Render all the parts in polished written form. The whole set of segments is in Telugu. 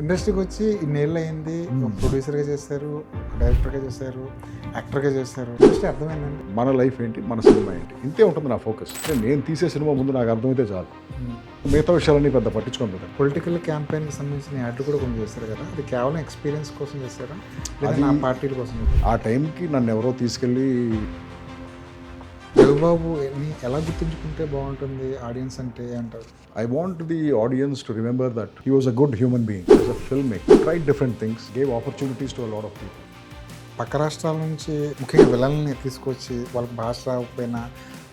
ఇండస్ట్రీకి వచ్చి ఇన్నేళ్ళు అయింది. ప్రొడ్యూసర్గా చేశారు, డైరెక్టర్గా చేశారు, యాక్టర్గా చేశారు. ఇండస్ట్రీ అర్థమైందండి. మన లైఫ్ ఏంటి, మన సినిమా ఏంటి, ఇంతే ఉంటుంది నా ఫోకస్. నేను తీసే సినిమా ముందు నాకు అర్థమైతే చాలు, మిగతా విషయాలన్నీ పెద్ద పట్టించుకోను కదా. పొలిటికల్ క్యాంపెయిన్కి సంబంధించిన యాడ్లు కూడా కొన్ని చేశారు కదా, అది కేవలం ఎక్స్పీరియన్స్ కోసం చేశారా లేదా అది- నా పార్టీల కోసం చేశారా? ఆ టైంకి నన్ను ఎవరో తీసుకెళ్ళి రఘుబాబుని ఎలా గుర్తుంచుకుంటే బాగుంటుంది ఆడియన్స్ అంటే అంటారు? I want the audience to remember that he was a good human being. As a filmmaker, tried different things, gave opportunities to a lot of people. పక్క రాష్ట్రాల నుంచి ముఖ్యంగా విలన్ని తీసుకొచ్చి వాళ్ళకి భాష రాకపోయినా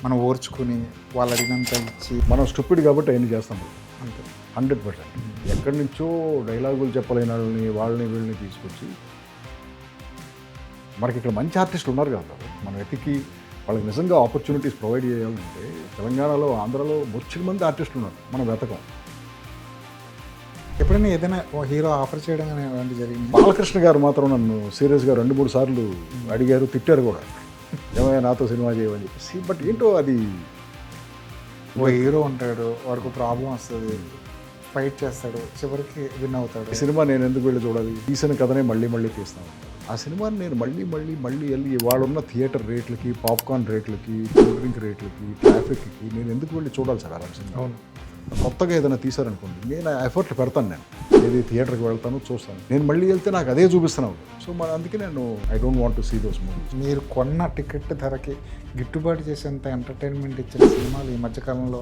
మనం ఓర్చుకుని వాళ్ళు అడిగినంత ఇచ్చి మనం స్టూపిడ్ కాబట్టి అవన్నీ చేస్తాం అంతే. 100%. ఎక్కడి నుంచో డైలాగులు చెప్పలేని వాళ్ళని వీళ్ళని తీసుకొచ్చి మనకి ఇక్కడ మంచి ఆర్టిస్టులు ఉన్నారు కదా, మనం వెతికి వాళ్ళకి నిజంగా ఆపర్చునిటీస్ ప్రొవైడ్ చేయాలంటే తెలంగాణలో, ఆంధ్రాలో బొచ్చిన మంది ఆర్టిస్టులు ఉన్నారు, మనం వెతకం. ఎప్పుడైనా ఏదైనా ఓ హీరో ఆఫర్ చేయడం కానీ అలాంటి జరిగింది? బాలకృష్ణ గారు మాత్రం నన్ను సీరియస్గా 2-3 సార్లు అడిగారు, తిట్టారు కూడా, ఏమైనా నాతో సినిమా చేయమని చెప్పేసి. బట్ ఏంటో అది, ఓ హీరో ఉంటాడు, వాడికి ప్రాబ్లం వస్తుంది, ఫైట్ చేస్తాడు, చివరికి విన్ అవుతాడు. ఈ సినిమా నేను ఎందుకు వెళ్ళి చూడాలి, తీసిన కథనే మళ్ళీ మళ్ళీ తీస్తాను. ఆ సినిమాని నేను మళ్ళీ మళ్ళీ మళ్ళీ వెళ్ళి వాడున్న థియేటర్ రేట్లకి, పాప్కార్న్ రేట్లకి, కూల్ డ్రింక్ రేట్లకి, ట్రాఫిక్కి నేను ఎందుకు వెళ్ళి చూడాలి సార్ అలాంటి సినిమా? అవును. కొత్తగా ఏదైనా తీశారనుకోండి, నేను ఎఫర్ట్లు పెడతాను, నేను ఏది థియేటర్కి వెళ్తాను, చూస్తాను. నేను మళ్ళీ వెళ్తే నాకు అదే చూపిస్తున్నాను. సో మరి అందుకే నేను I don't want to see those movies. మీరు కొన్న టికెట్ ధరకి గిట్టుబాటు చేసేంత ఎంటర్టైన్మెంట్ ఇచ్చిన సినిమాలు ఈ మధ్యకాలంలో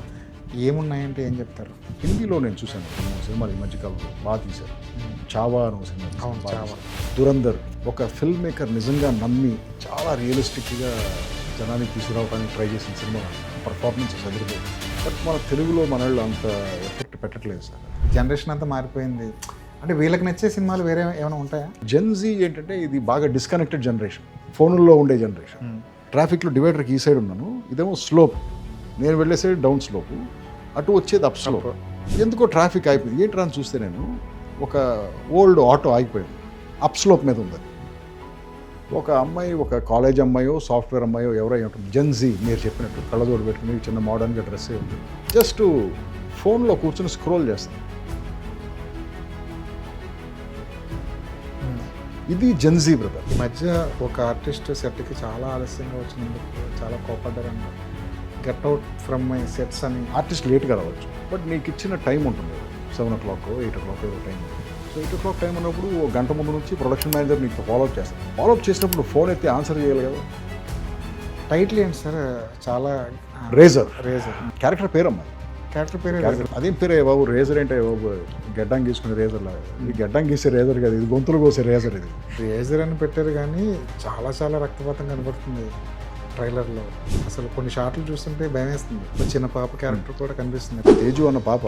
ఏమున్నాయంటే ఏం చెప్తారు? హిందీలో నేను చూశాను కొన్ని సినిమాలు ఈ మధ్యకాలంలో బాగా తీశారు. చావా అనే సినిమా తీశారు, అవును, బాగా చావా. తీశారు. దురందర్ ఒక ఫిల్మ్ మేకర్ నిజంగా నమ్మి చాలా రియలిస్టిక్గా జనానికి తీసుకురావడానికి ట్రై చేసిన సినిమా. పర్ఫార్మెన్స్ చదిరిపోయింది. బట్ మన తెలుగులో మన వాళ్ళు అంత ఎఫెక్ట్ పెట్టట్లేదు సార్. జనరేషన్ అంతా మారిపోయింది. అంటే వీళ్ళకి నచ్చే సినిమాలు వేరే ఏమైనా ఉంటాయా? జెన్జీ ఏంటంటే ఇది బాగా డిస్కనెక్టెడ్ జనరేషన్, ఫోన్లో ఉండే జనరేషన్. ట్రాఫిక్లో డివైడర్కి ఈ సైడ్ ఉన్నాను, ఇదేమో స్లోప్, నేను వెళ్ళే సైడ్ డౌన్ స్లోపు, అటు వచ్చేది అప్ స్లోప్. ఎందుకో ట్రాఫిక్ ఆగిపోయింది. ఏంటి అని చూస్తే నేను ఒక ఓల్డ్ ఆటో ఆగిపోయింది, అప్ స్లోప్ మీద ఉంది. ఒక అమ్మాయి, ఒక కాలేజ్ అమ్మాయో సాఫ్ట్వేర్ అమ్మాయో ఎవరై ఉంటుంది, జెన్జీ మీరు చెప్పినట్టు కళ్ళజోడు పెట్టుకుని చిన్న మోడర్న్గా డ్రెస్ అయి ఉంటుంది, జస్ట్ ఫోన్లో కూర్చొని స్క్రోల్ చేస్తాను. ఇది జెన్జీ బ్రదర్. ఈ మధ్య ఒక ఆర్టిస్ట్ సెట్కి చాలా ఆలస్యంగా వచ్చినందుకు చాలా కోపడ్డారంట. Get out from my sets అని. ఆర్టిస్ట్ లేట్గా రావచ్చు, బట్ నీకు ఇచ్చిన టైం ఉంటుంది, 7 o'clock 8 o'clock ఏదో టైం. సో 8 o'clock టైం ఉన్నప్పుడు ఓ గంట ముందు నుంచి ప్రొడక్షన్ మేనేజర్ నీకు ఫాలోఅప్ చేస్తాను. ఫాలోఅప్ చేసినప్పుడు ఫోన్ ఎత్తి ఆన్సర్ చేయాలి కదా. టైటిల్ ఏంటి సార్? చాలా రేజర్ రేజర్ క్యారెక్టర్ పేరమ్మా. క్యారెక్టర్ పేరు క్యారెక్టర్ అదేం పేరే బాబు, రేజర్ అంటే బాబు గెడ్డం గీసుకునే రేజర్ లాగా. ఇది గెడ్డం గీసే రేజర్ కదా, ఇది గొంతులు కోసే రేజర్. ఇది రేజర్ అని పెట్టారు కానీ చాలా చాలా రక్తపాతం కనబడుతుంది ట్రైలర్లో. అసలు కొన్ని షాట్లు చూస్తుంటే భయం వేస్తుంది. ఒక చిన్న పాప క్యారెక్టర్ కూడా కనిపిస్తుంది. తేజు అన్న పాప